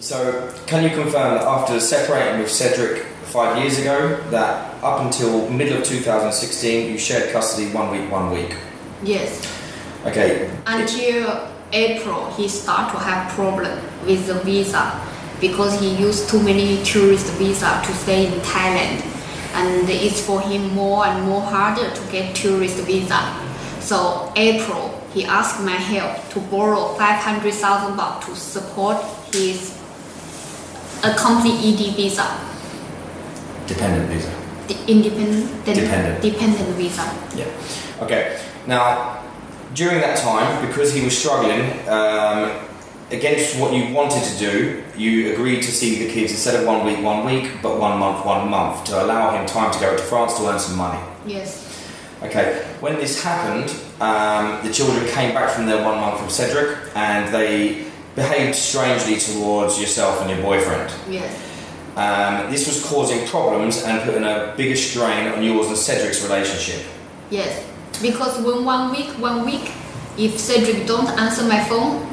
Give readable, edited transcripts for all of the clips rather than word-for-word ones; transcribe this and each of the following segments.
So, can you confirm that after separating with Cedric 5 years ago, that up until middle of 2016, you shared custody 1 week, 1 week? Yes. Okay. Until April, he started to have problem with the visa because he used too many tourist visa to stay in Thailand, and it's for him more and more harder to get tourist visa. So April, he asked my help to borrow 500,000 baht to support his complete ED visa. Dependent visa. Dependent visa. Yeah. Okay. Now, during that time, because he was struggling, against what you wanted to do, you agreed to see the kids instead of 1 week, 1 week, but 1 month, 1 month, to allow him time to go to France to earn some money. Yes. Okay. When this happened, the children came back from their 1 month from Cedric, and they behaved strangely towards yourself and your boyfriend. Yes. This was causing problems and putting a bigger strain on yours and Cedric's relationship. Yes, because when 1 week, if Cedric don't answer my phone,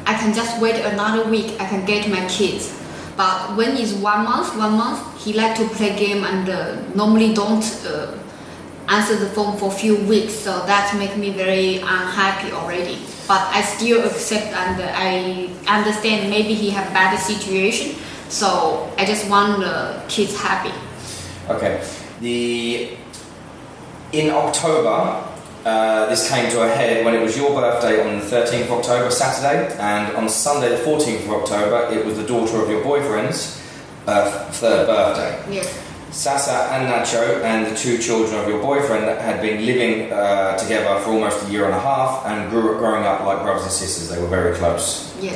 I can just wait another week, I can get my kids. But when it's 1 month, he like to play game and normally don't answer the phone for a few weeks, so that make me very unhappy already. But I still accept and I understand maybe he have bad situation, so I just want the kids happy. Okay. In October, this came to a head when it was your birthday on the 13th of October, Saturday, and on Sunday the 14th of October, it was the daughter of your boyfriend's third birthday. Yes. Sasa and Nacho and the two children of your boyfriend had been living together for almost a year and a half and growing up like brothers and sisters. They were very close. Yes.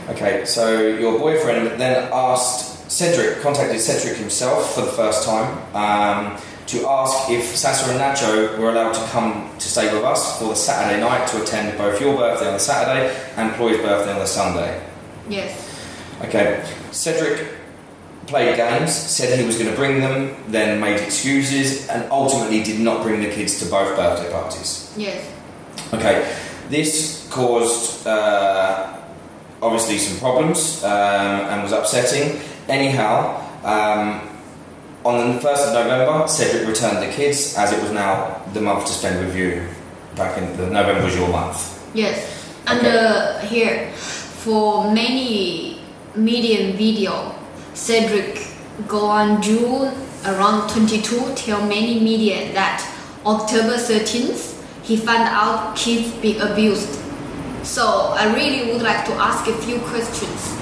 Okay, so your boyfriend then contacted Cedric himself for the first time to ask if Sasa and Nacho were allowed to come to stay with us for the Saturday night to attend both your birthday on the Saturday and Chloe's birthday on the Sunday. Yes. Okay, Cedric played games, said he was going to bring them, then made excuses, and ultimately did not bring the kids to both birthday parties. Yes. Okay, this caused obviously some problems and was upsetting. Anyhow, on the 1st of November, Cedric returned the kids, as it was now the month to spend with you. Back in November was your month. Yes, and Okay. here, for many medium video, Cedric go on June around 22 tell many media that October 13th he found out kids being abused. So I really would like to ask a few questions.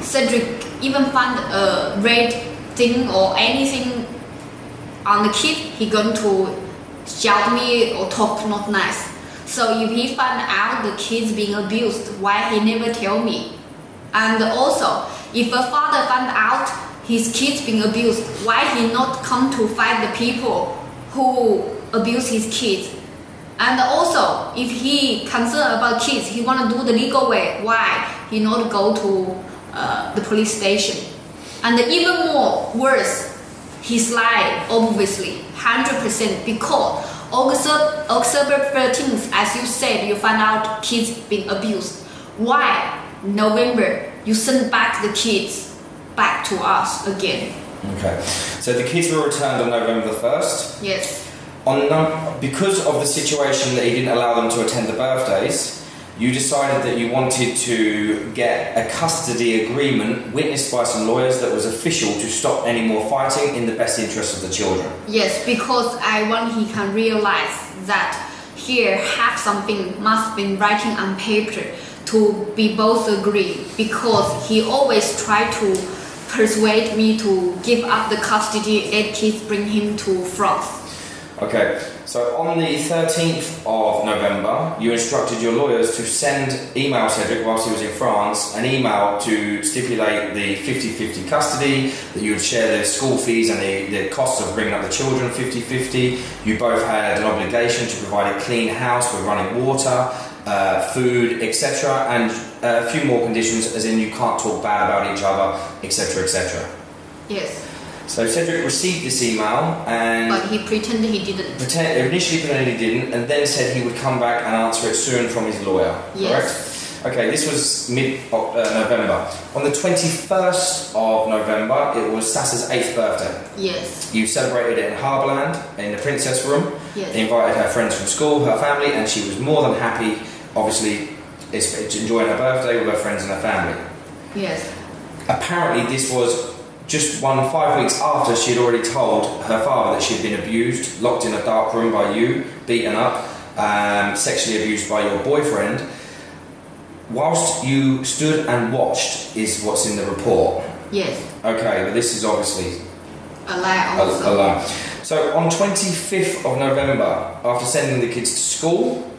Cedric even found a red thing or anything on the kid, he going to shout me or talk not nice. So if he found out the kids being abused, why he never tell me? And also, if a father found out his kids being abused, why he not come to fight the people who abuse his kids? And also, if he concerned about kids, he want to do the legal way, why he not go to the police station? And even more worse, he's lying, obviously, 100%, because October 13th, as you said, you find out kids being abused. Why November you send back the kids back to us again? Okay, so the kids were returned on November the 1st. Yes. Because of the situation that he didn't allow them to attend the birthdays, you decided that you wanted to get a custody agreement witnessed by some lawyers that was official to stop any more fighting in the best interest of the children. Yes, because I want he can realize that here have something must be writing on paper to be both agree, because he always try to persuade me to give up the custody, let kids bring him to France. Okay, so on the 13th of November, you instructed your lawyers to email Cedric whilst he was in France, an email to stipulate the 50-50 custody, that you would share the school fees and the costs of bringing up the children 50-50. You both had an obligation to provide a clean house with running water, food, etc. and a few more conditions, as in you can't talk bad about each other, etc., etc. Yes. So Cedric received this email and... But he pretended he didn't. Initially pretended he didn't, and then said he would come back and answer it soon from his lawyer. Yes. Correct? Okay, this was mid-November. On the 21st of November, it was Sassa's 8th birthday. Yes. You celebrated it in Harbourland, in the Princess Room. Yes. They invited her friends from school, her family, and she was more than happy, obviously, enjoying her birthday with her friends and her family. Yes. Apparently, this was just 5 weeks after she had already told her father that she had been abused, locked in a dark room by you, beaten up, sexually abused by your boyfriend. Whilst you stood and watched, is what's in the report. Yes. Okay, but this is obviously A lie also. a lie. So on 25th of November, after sending the kids to school,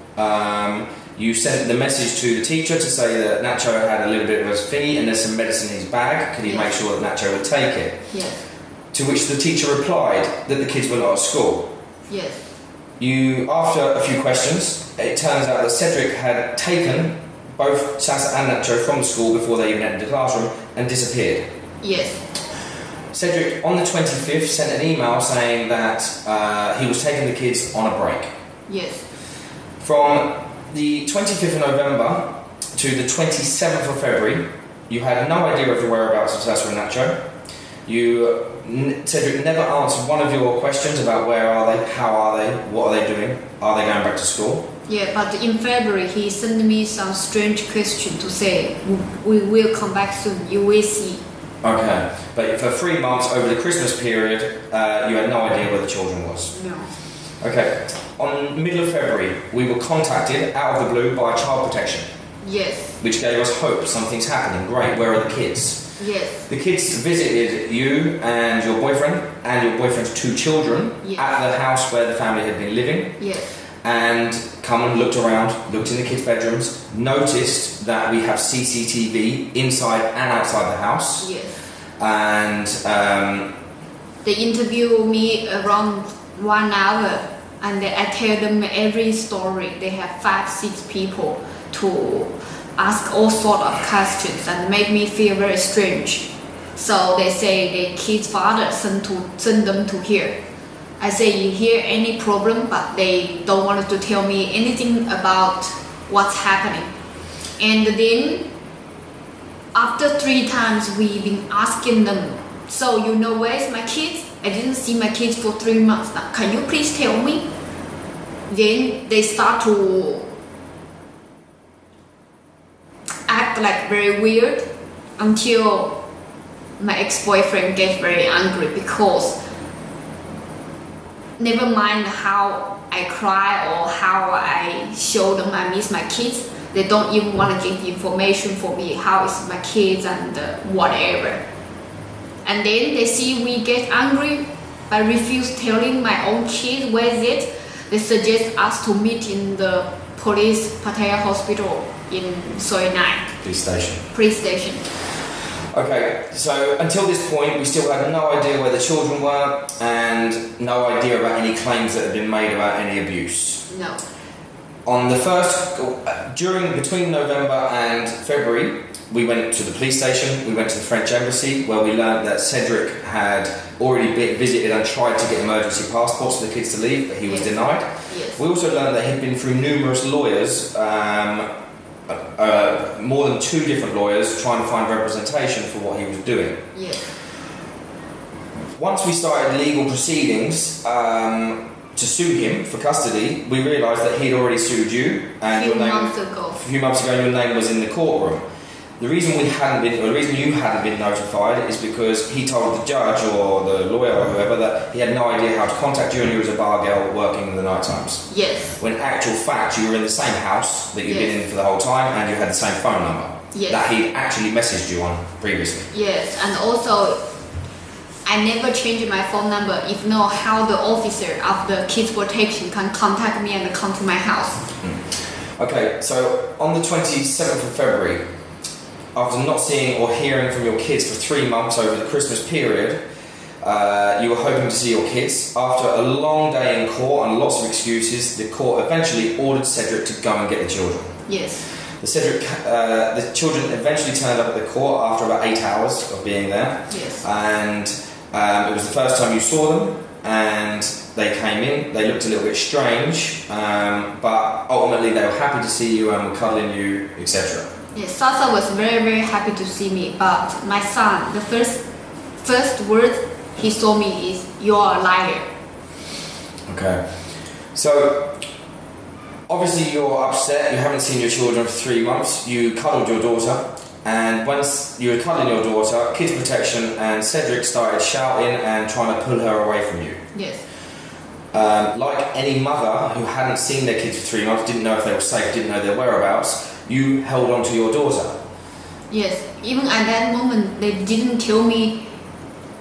you sent the message to the teacher to say that Nacho had a little bit of a thingy and there's some medicine in his bag. Could he make sure that Nacho would take it? Yes. To which the teacher replied that the kids were not at school. Yes. After a few questions, it turns out that Cedric had taken both Sassa and Nacho from the school before they even entered the classroom and disappeared. Yes. Cedric, on the 25th, sent an email saying that he was taking the kids on a break. Yes. From the 25th of November to the 27th of February, you had no idea of the whereabouts of Sassa and Nacho. Cedric never answered one of your questions about where are they, how are they, what are they doing, are they going back to school? Yeah, but in February he sent me some strange question to say, we will come back soon, you will see. Okay, but for 3 months over the Christmas period, you had no idea where the children was? No. Okay, on middle of February, we were contacted out of the blue by Child Protection. Yes. Which gave us hope, something's happening, great, where are the kids? Yes. The kids visited you and your boyfriend and your boyfriend's 2 children at the house where the family had been living. Yes. And come and looked around, looked in the kids' bedrooms, noticed that we have CCTV inside and outside the house. Yes. And they interviewed me around 1 hour and I tell them every story. They have 5-6 people to ask all sort of questions and make me feel very strange. So they say the kid's father send them to here. I say, you hear any problem, but they don't want to tell me anything about what's happening. And then after 3 times we've been asking them, so you know where's my kids? I didn't see my kids for 3 months now. Can you please tell me? Then they start to act like very weird until my ex-boyfriend gets very angry because never mind how I cry or how I show them I miss my kids, they don't even want to give information for me how is my kids and whatever. And then they see we get angry but refuse telling my own kids where is it. They suggest us to meet in the police Pattaya hospital in Soi 9 police station. Okay, so until this point we still had no idea where the children were and no idea about any claims that had been made about any abuse. No. On the between November and February, we went to the police station, we went to the French embassy where we learned that Cedric had already visited and tried to get emergency passports for the kids to leave, but he was denied. Yes. We also learned that he'd been through numerous lawyers, more than 2 different lawyers trying to find representation for what he was doing. Yes. Once we started legal proceedings to sue him for custody, we realised that he'd already sued you and A few months ago your name was in the courtroom. The reason you hadn't been notified is because he told the judge or the lawyer or whoever that he had no idea how to contact you and you was a bar girl working in the night times. Yes. When in actual fact you were in the same house that you'd been in for the whole time and you had the same phone number that he'd actually messaged you on previously. Yes, and also I never changed my phone number if know how the officer of the kids protection can contact me and come to my house. Okay, so on the 27th of February, after not seeing or hearing from your kids for 3 months over the Christmas period, you were hoping to see your kids. After a long day in court and lots of excuses, the court eventually ordered Cedric to go and get the children. Yes. The children eventually turned up at the court after about 8 hours of being there. Yes. And it was the first time you saw them, and they came in. They looked a little bit strange, but ultimately they were happy to see you and were cuddling you, etc. Yes, Sasa was very, very happy to see me, but my son, the first word he saw me is, "You're a liar." Okay. So, obviously you're upset, you haven't seen your children for 3 months, you cuddled your daughter, and once you were cuddling your daughter, Kids Protection and Cedric started shouting and trying to pull her away from you. Yes. Like any mother who hadn't seen their kids for 3 months, didn't know if they were safe, didn't know their whereabouts, you held on to your daughter. Yes. Even at that moment, they didn't tell me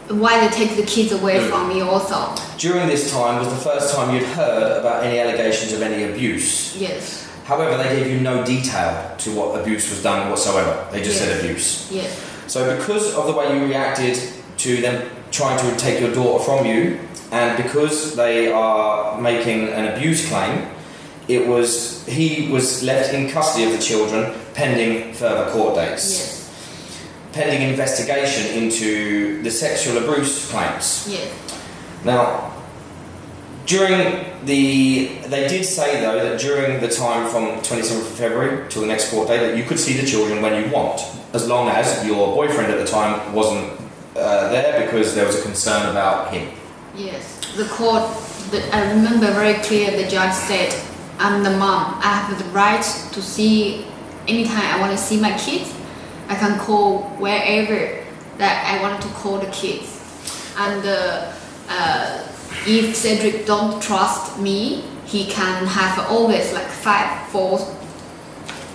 why they take the kids away from me also. During this time was the first time you'd heard about any allegations of any abuse. Yes. However, they gave you no detail to what abuse was done whatsoever. They just said abuse. Yes. So because of the way you reacted to them trying to take your daughter from you, and because they are making an abuse claim, he was left in custody of the children pending further court dates. Yes. Pending investigation into the sexual abuse claims. Yes. Now, they did say though that during the time from 27th of February till the next court date that you could see the children when you want, as long as your boyfriend at the time wasn't there because there was a concern about him. Yes. The court, I remember very clear the judge said, "I'm the mom. I have the right to see anytime I want to see my kids. I can call wherever that I want to call the kids. And if Cedric don't trust me, he can have always like 4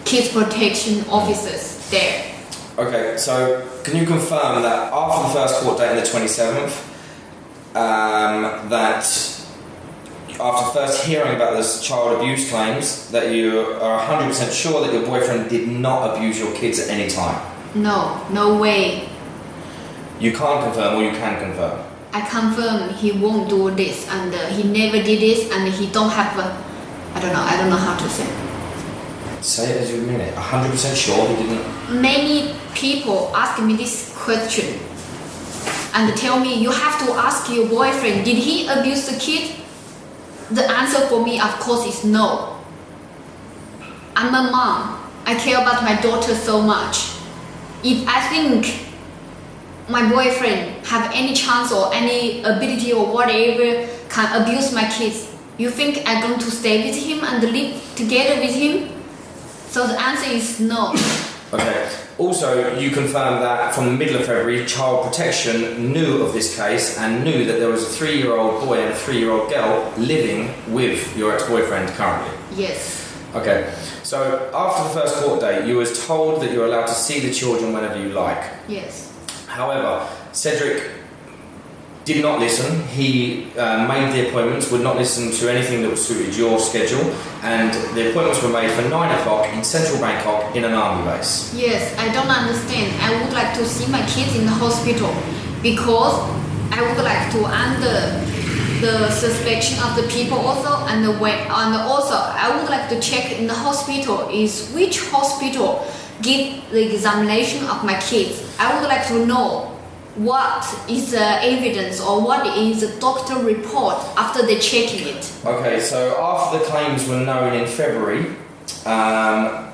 kids protection officers there." Okay, so can you confirm that after the first court date on the 27th, that after first hearing about this child abuse claims, that you are 100% sure that your boyfriend did not abuse your kids at any time? No way. You can't confirm, or you can confirm? I confirm he won't do this, and he never did this, and he don't have I don't know how to say. Say it as you mean it. 100% sure he didn't? Many people ask me this question and tell me, "You have to ask your boyfriend, did he abuse the kid?" The answer for me, of course, is no. I'm a mom. I care about my daughter so much. If I think my boyfriend have any chance or any ability or whatever can abuse my kids, you think I'm going to stay with him and live together with him? So the answer is no. Okay. Also, you confirmed that from the middle of February, Child Protection knew of this case and knew that there was a 3-year-old boy and a 3-year-old girl living with your ex-boyfriend currently. Yes. Okay. So after the first court date, you was told that you're allowed to see the children whenever you like. Yes. However, Cedric did not listen. He made the appointments, would not listen to anything that suited your schedule, and the appointments were made for 9 o'clock in central Bangkok in an army base. Yes, I don't understand. I would like to see my kids in the hospital because I would like to under the suspicion of the people also, and also I would like to check in the hospital is which hospital give the examination of my kids. I would like to know what is the evidence or what is the doctor report after they checking it. Okay, so after the claims were known in February, can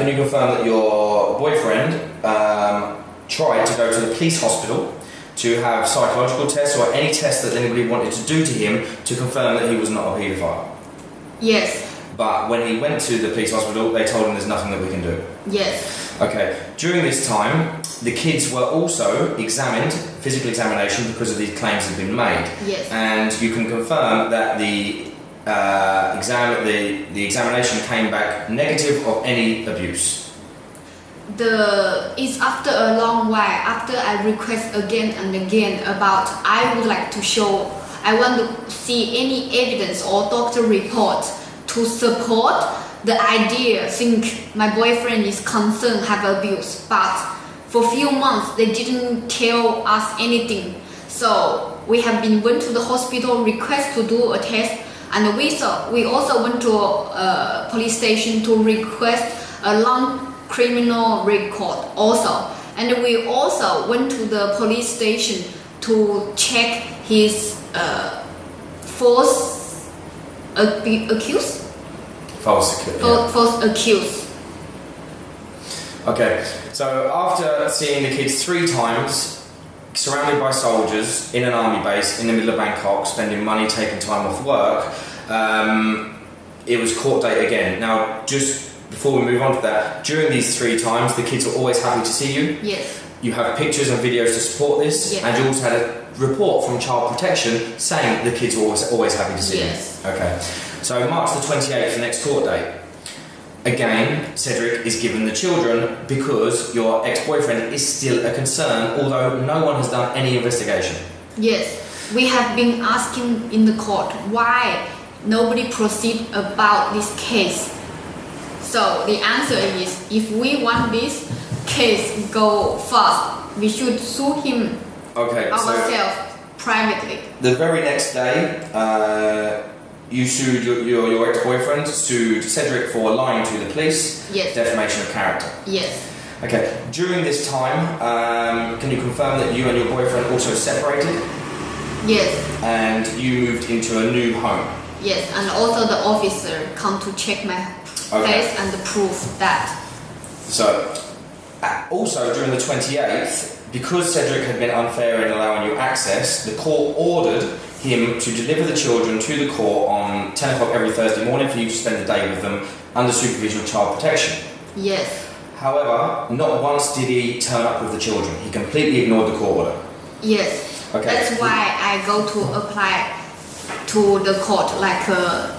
you confirm that your boyfriend tried to go to the police hospital to have psychological tests or any tests that anybody wanted to do to him to confirm that he was not a paedophile? Yes. But when he went to the police hospital, they told him there's nothing that we can do. Yes. Okay. During this time, the kids were also examined, physical examination, because of these claims had been made. Yes. And you can confirm that the examination came back negative of any abuse. It's after a long while, after I request again and again about I want to see any evidence or doctor report to support the idea, think my boyfriend is concerned have abuse, but for few months they didn't tell us anything. So we went to the hospital, request to do a test, and we also went to a police station to request a long criminal record also, and we also went to the police station to check his false accused. Okay, so after seeing the kids 3 times, surrounded by soldiers in an army base in the middle of Bangkok, spending money, taking time off work, it was court date again. Now, just before we move on to that, during these 3 times, the kids were always happy to see you. Yes. You have pictures and videos to support this, Yes. and you also had a report from Child Protection saying the kids were always happy to see Yes. you. Okay, so March the 28th, the next court date. Again, Cedric is given the children because your ex-boyfriend is still a concern, although no one has done any investigation. Yes. We have been asking in the court why nobody proceed about this case. So the answer is, if we want this case go fast, we should sue him ourselves privately. The very next day, you sued your ex-boyfriend, sued Cedric for lying to the police, Yes. defamation of character. Yes. Okay, during this time, can you confirm that you and your boyfriend also separated Yes. and you moved into a new home? Yes. And also the officer come to check my place and prove that. So, also during the 28th, because Cedric had been unfair in allowing you access, the court ordered him to deliver the children to the court on 10 o'clock every Thursday morning for you to spend the day with them under supervision of Child Protection. Yes. However, not once did he turn up with the children. He completely ignored the court order. Yes. Okay. That's why I go to apply to the court like a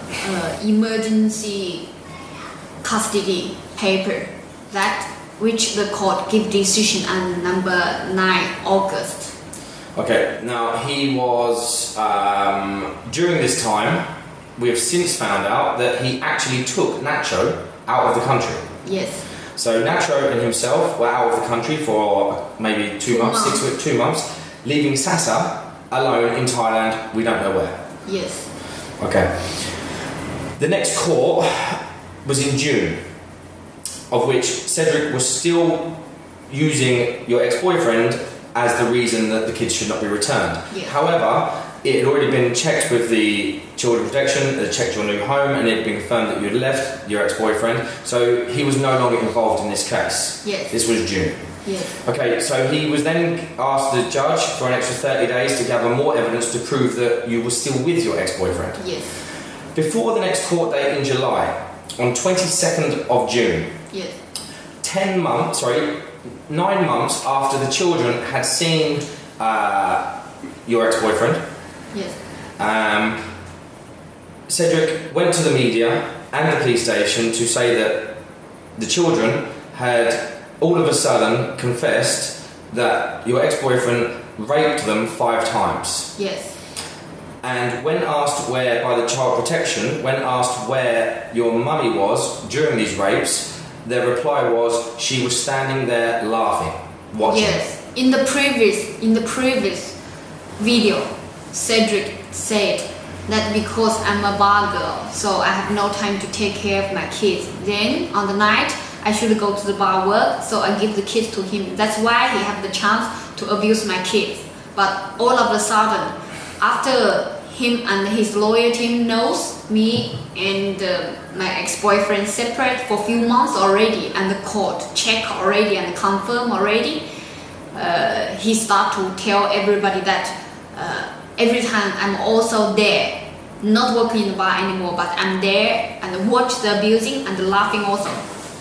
emergency custody paper, that which the court give decision on number 9 August. Okay, now he was, during this time, we have since found out that he actually took Nacho out of the country. Yes. So Nacho and himself were out of the country for maybe 2 months, 6 weeks, 2 months, leaving Sasa alone in Thailand, we don't know where. Yes. Okay. The next court was in June, of which Cedric was still using your ex-boyfriend as the reason that the kids should not be returned. Yeah. However, it had already been checked with the Children Protection, they checked your new home, and it had been confirmed that you had left your ex-boyfriend, so he was no longer involved in this case. Yes. This was June. Yes. Okay, so he was then asked the judge for an extra 30 days to gather more evidence to prove that you were still with your ex-boyfriend. Yes. Before the next court date in July, on 22nd of June, Yes. 9 months after the children had seen your ex-boyfriend, Yes. Cedric went to the media and the police station to say that the children had all of a sudden confessed that your ex-boyfriend raped them 5 times. Yes. And when asked by the Child Protection, when asked where your mummy was during these rapes, their reply was she was standing there laughing, watching. Yes. In the previous video, Cedric said that because I'm a bar girl, so I have no time to take care of my kids. Then on the night, I should go to the bar work, so I give the kids to him. That's why he have the chance to abuse my kids. But all of a sudden, after him and his lawyer team knows me and my ex-boyfriend separate for a few months already, and the court check already and confirm already, he start to tell everybody that every time I'm also there, not working in the bar anymore, but I'm there and watch the abusing and the laughing also.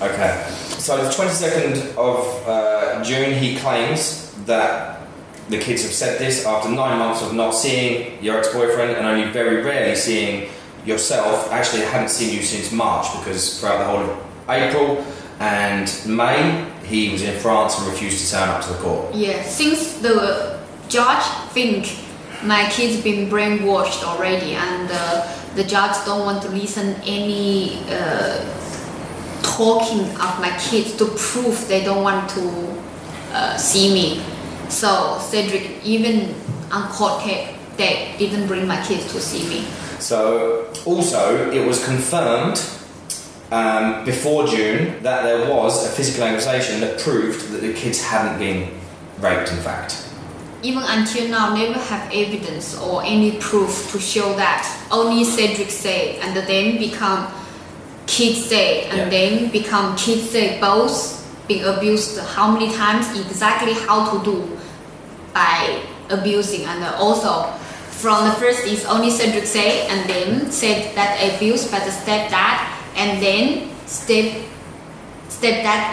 Okay, so the 22nd of June, he claims that the kids have said this after 9 months of not seeing your ex-boyfriend and only very rarely seeing yourself. Actually, I hadn't seen you since March because throughout the whole of April and May, he was in France and refused to turn up to the court. Yeah, since the judge think my kids been brainwashed already, and the judge don't want to listen any talking of my kids to prove they don't want to see me. So Cedric, even on court they didn't bring my kids to see me. So also it was confirmed before June that there was a physical accusation that proved that the kids hadn't been raped in fact. Even until now, never have evidence or any proof to show that. Only Cedric said, and then become kids say, and then become kids say, both been abused how many times, exactly how to do by abusing, and also from the first is only Cedric say, and then said that abused by the stepdad, and then stepdad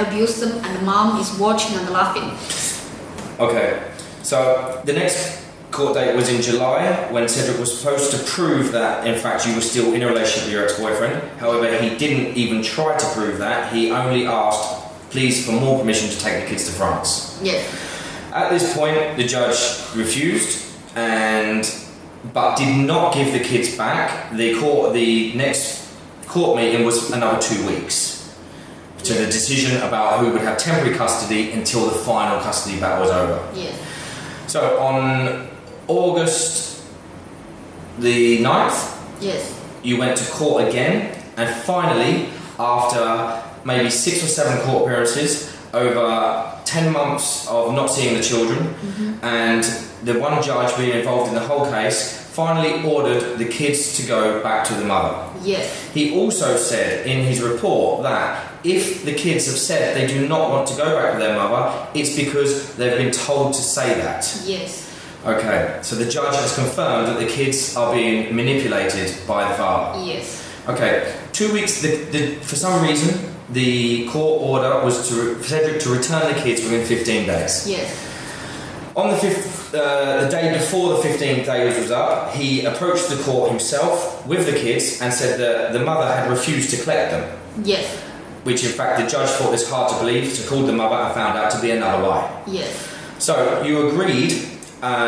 abused them, and the mom is watching and laughing. Okay, so the next court date was in July, when Cedric was supposed to prove that in fact you were still in a relationship with your ex-boyfriend. However, he didn't even try to prove that. He only asked, please, for more permission to take the kids to France. Yes. At this point, the judge refused, but did not give the kids back. The next court meeting was another 2 weeks to the decision about who would have temporary custody until the final custody battle was over. Yes. So on August the 9th, yes, you went to court again, and finally, after maybe 6 or 7 court appearances, over 10 months of not seeing the children, and the one judge being involved in the whole case, finally ordered the kids to go back to the mother. yes, He also said in his report that if the kids have said they do not want to go back with their mother, it's because they've been told to say that. yes, Okay, so the judge has confirmed that the kids are being manipulated by the father. yes, Okay, 2 weeks, for some reason, the court order was for Cedric to return the kids within 15 days. yes, On the day before the 15 days was up, he approached the court himself with the kids and said that the mother had refused to collect them, yes, which in fact the judge thought this hard to believe, so called the mother and found out to be another lie. yes, So you agreed,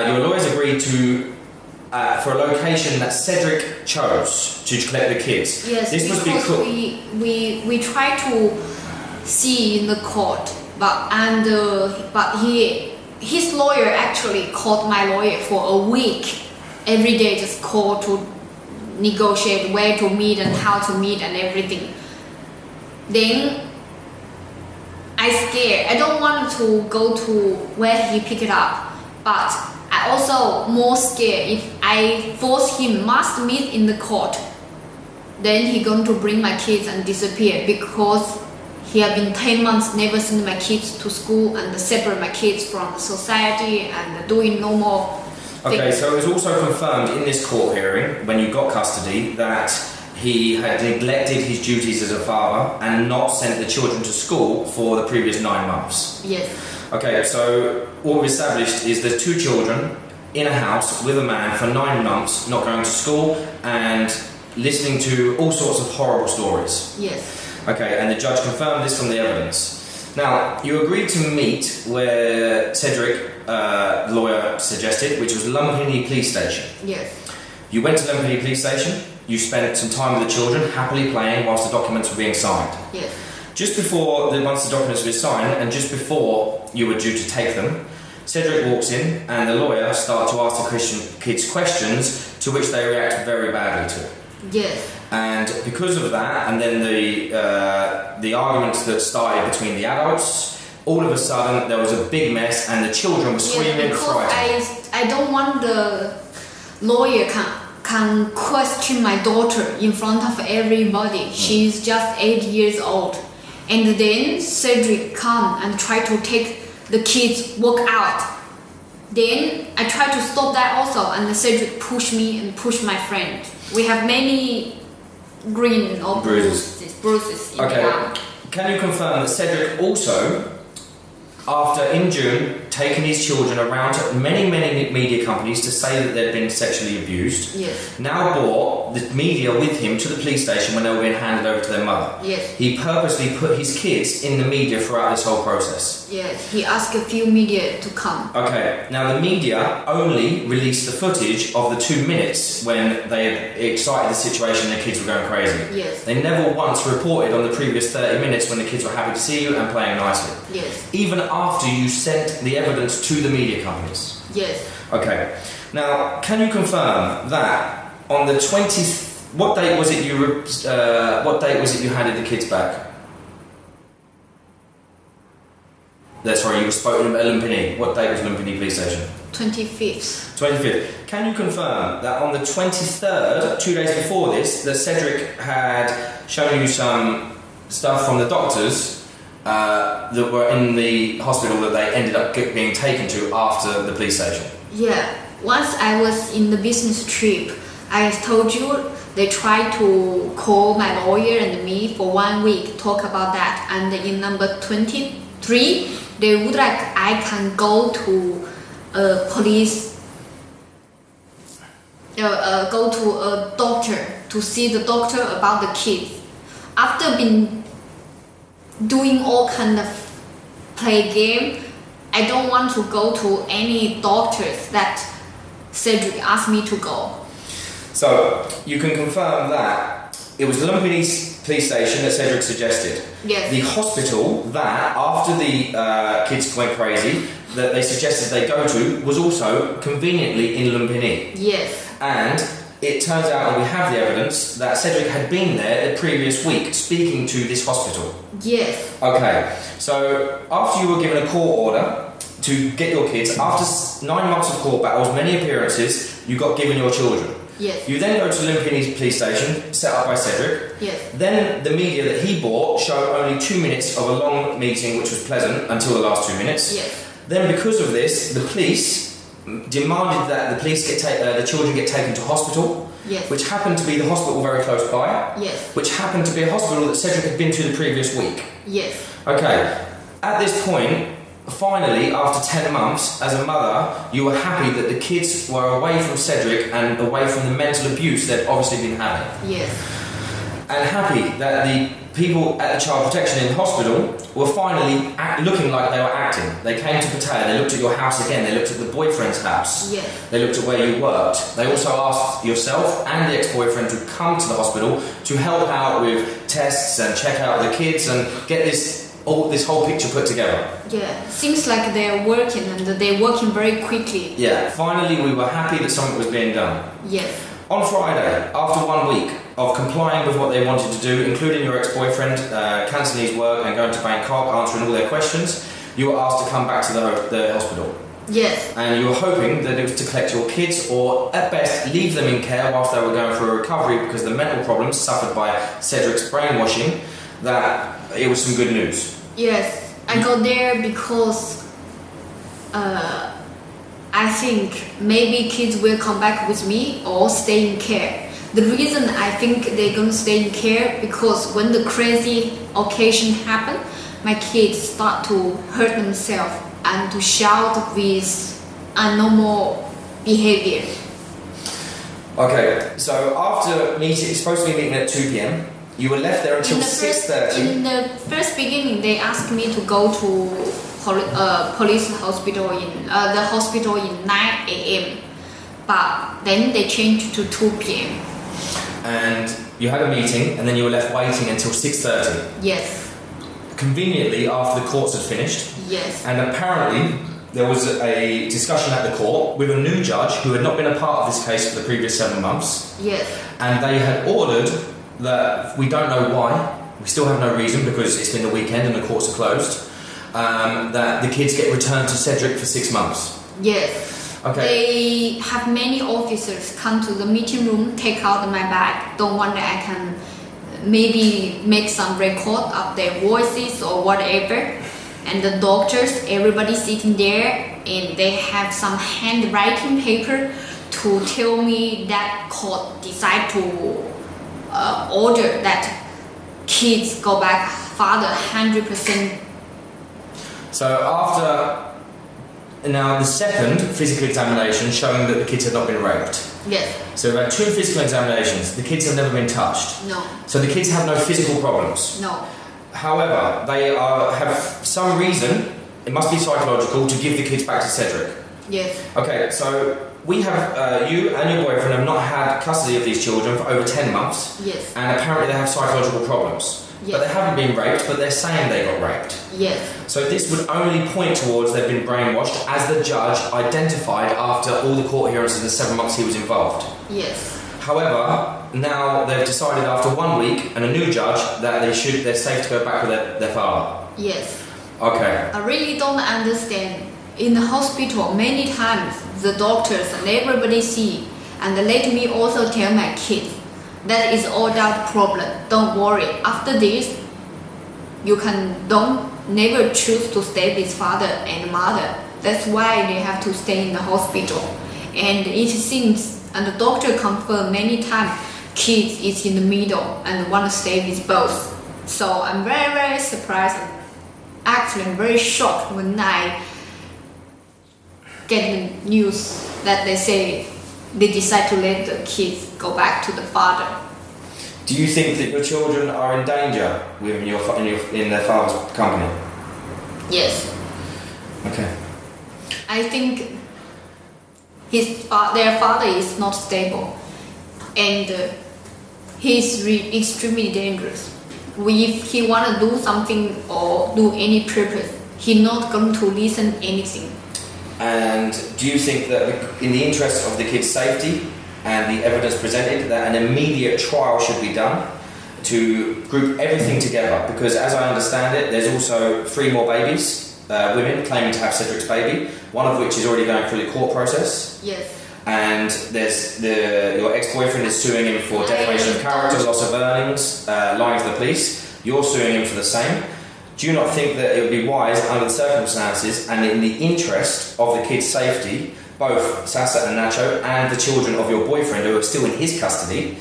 your lawyers agreed to for a location that Cedric chose to collect the kids. yes. This was because we try to see in the court, but his lawyer actually called my lawyer for a week. Every day, just call to negotiate where to meet and how to meet and everything. Then I scared. I don't want to go to where he picked it up, but I also more scared if I force him must meet in the court. Then he going to bring my kids and disappear, because he have been 10 months never send my kids to school and separate my kids from the society and doing normal things. Okay, so it was also confirmed in this court hearing, when you got custody, that he had neglected his duties as a father and not sent the children to school for the previous 9 months. Yes, Okay, so what we've established is there's 2 children in a house with a man for 9 months, not going to school and listening to all sorts of horrible stories. yes, Okay, and the judge confirmed this from the evidence. Now, you agreed to meet where Cedric, the lawyer, suggested, which was Lumpini Police Station. yes, You went to Lumpini Police Station, you spent some time with the children, happily playing whilst the documents were being signed. yes, Just once the documents were signed, and just before you were due to take them, Cedric walks in, and the lawyer starts to ask the kids questions, to which they react very badly to. yes, And because of that, and then the arguments that started between the adults, all of a sudden there was a big mess, and the children were screaming, because frightened. I don't want the lawyer can question my daughter in front of everybody. She's just 8 years old, and then Cedric come and try to take the kids walk out. Then I try to stop that also, and Cedric push me and push my friend. We have many green or bruises in the Okay, arm. can you confirm that Cedric also, after in June, taken his children around to many media companies to say that they'd been sexually abused, Yes, now brought the media with him to the police station when they were being handed over to their mother? yes, He purposely put his kids in the media throughout this whole process. yes. He asked a few media to come. Okay, now the media only released the footage of the 2 minutes when they had excited the situation and the kids were going crazy. Yes, They never once reported on the previous 30 minutes when the kids were happy to see you and playing nicely. yes, Even after you sent the evidence to the media companies. yes. Okay, now can you confirm that on the 20th, what date was it you handed the kids back? That's right, you were spoken at Lumpini. What date was Lumpini Police Station? 25th. 25th. Can you confirm that on the 23rd, 2 days before this, that Cedric had shown you some stuff from the doctors that were in the hospital that they ended up being taken to after the police station? Yeah, once I was in the business trip, I told you they tried to call my lawyer and me for 1 week, talk about that. And in number 23, they would like I can go to a police, go to a doctor to see the doctor about the kids. After been doing all kind of play game, I don't want to go to any doctors that Cedric asked me to go. So you can confirm that it was Lumpini police station that Cedric suggested. Yes. The hospital that, after the kids went crazy, that they suggested they go to was also conveniently in Lumpini. Yes. And it turns out, and we have the evidence, that Cedric had been there the previous week speaking to this hospital. Yes. Okay, so after you were given a court order to get your kids, after 9 months of court battles, many appearances, you got given your children. Yes. You then go to Lumpini's police station, set up by Cedric. Yes. Then the media that he bought showed only 2 minutes of a long meeting, which was pleasant until the last 2 minutes. Yes. Then, because of this, the police demanded that the children get taken to hospital. Yes. Which happened to be the hospital very close by. Yes. Which happened to be a hospital that Cedric had been to the previous week. Yes. Okay, at this point, finally, after 10 months, as a mother, you were happy that the kids were away from Cedric and away from the mental abuse they'd obviously been having. Yes. And happy that the people at the child protection in the hospital were finally looking like they were acting. They came to Pattaya, they looked at your house again, they looked at the boyfriend's house. Yes. They looked at where you worked. They also asked yourself and the ex-boyfriend to come to the hospital to help out with tests and check out the kids and get this whole picture put together. Yeah, seems like they're working and they're working very quickly. Yeah, finally we were happy that something was being done. Yes. On Friday, after 1 week of complying with what they wanted to do, including your ex-boyfriend cancelling his work and going to Bangkok, answering all their questions, you were asked to come back to the hospital. Yes. And you were hoping that it was to collect your kids or, at best, leave them in care whilst they were going through a recovery because the mental problems suffered by Cedric's brainwashing, that it was some good news. Yes, I go there because I think maybe kids will come back with me or stay in care. The reason I think they're gonna stay in care because when the crazy occasion happen, my kids start to hurt themselves and to shout with abnormal behavior. Okay, so after meeting, it's supposed to be meeting at 2 p.m. You were left there until 6:30. In the first beginning, they asked me to go to police hospital the hospital in 9 a.m. But then they changed to 2 p.m. And you had a meeting, and then you were left waiting until 6:30. Yes. Conveniently, after the courts had finished. Yes. And apparently, there was a discussion at the court with a new judge who had not been a part of this case for the previous 7 months. Yes. And they had ordered that, we don't know why, we still have no reason because it's been the weekend and the courts are closed, that the kids get returned to Cedric for 6 months. Yes. Okay. They have many officers come to the meeting room, take out my bag. Don't want that I can maybe make some record of their voices or whatever. And the doctors, everybody sitting there, and they have some handwriting paper to tell me that court decide to order that kids go back father 100%. So after now the second physical examination showing that the kids had not been raped. Yes. So we've had 2 physical examinations. The kids have never been touched. No. So the kids have no physical problems. No. However, they have some reason, it must be psychological, to give the kids back to Cedric. Yes. Okay, so we have, you and your boyfriend have not had custody of these children for over 10 months. Yes. And apparently they have psychological problems. Yes. But they haven't been raped, but they're saying they got raped. Yes. So this would only point towards they've been brainwashed, as the judge identified after all the court hearings in the 7 months he was involved. Yes. However, now they've decided after 1 week and a new judge that they're safe to go back with their father. Yes. Okay. I really don't understand. In the hospital, many times the doctors and everybody see, and they let me also tell my kids that is all that problem. Don't worry. After this, you can don't never choose to stay with father and mother. That's why they have to stay in the hospital. And it seems, and the doctor confirmed many times, kids is in the middle and want to stay with both. So I'm very, very surprised. Actually, I'm very shocked when I get the news that they say they decide to let the kids go back to the father. Do you think that your children are in danger in their father's company? Yes. Okay. I think their father is not stable, and he's extremely dangerous. If he want to do something or do any purpose, he's not going to listen anything. And do you think that in the interest of the kids' safety and the evidence presented, that an immediate trial should be done to group everything together? Because as I understand it, there's also 3 more babies, women claiming to have Cedric's baby, one of which is already going through the court process. Yes. And there's your ex-boyfriend is suing him for defamation of character, loss of earnings, lying to the police. You're suing him for the same. Do you not think that it would be wise under the circumstances and in the interest of the kids' safety, both Sasa and Nacho and the children of your boyfriend who are still in his custody,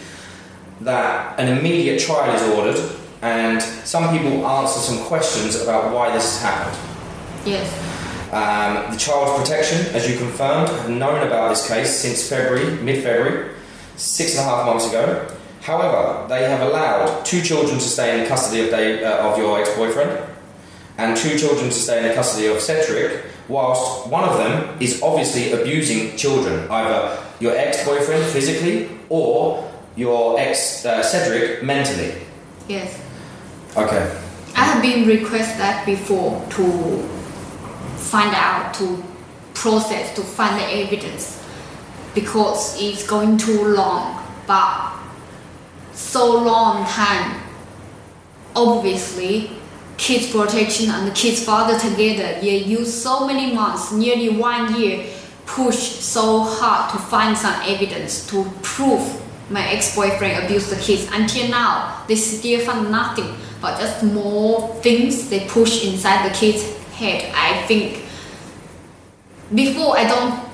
that an immediate trial is ordered and some people answer some questions about why this has happened? Yes. The Child Protection, as you confirmed, have known about this case since mid-February, 6.5 months ago. However, they have allowed 2 children to stay in the custody of your ex-boyfriend and 2 children to stay in the custody of Cedric, whilst one of them is obviously abusing children, either your ex-boyfriend physically or your Cedric mentally. Yes. Okay. I have been requested that before to find out, to process, to find the evidence, because it's going too long. But so long time, obviously, kids protection and the kids father together, they use so many months, nearly 1 year, push so hard to find some evidence to prove my ex-boyfriend abused the kids. Until now, they still found nothing, but just more things they push inside the kids' head. I think before I don't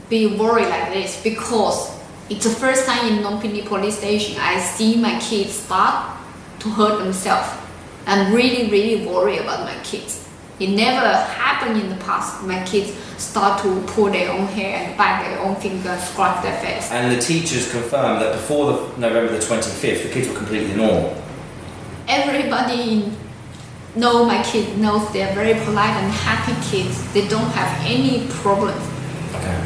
be worried like this, because it's the first time in Phnom Penh police station I see my kids start to hurt themselves. I'm really, really worried about my kids. It never happened in the past. My kids start to pull their own hair and bite their own finger, scratch their face. And the teachers confirmed that before November the 25th, the kids were completely normal. Everybody know my kids knows they're very polite and happy kids. They don't have any problems. Okay.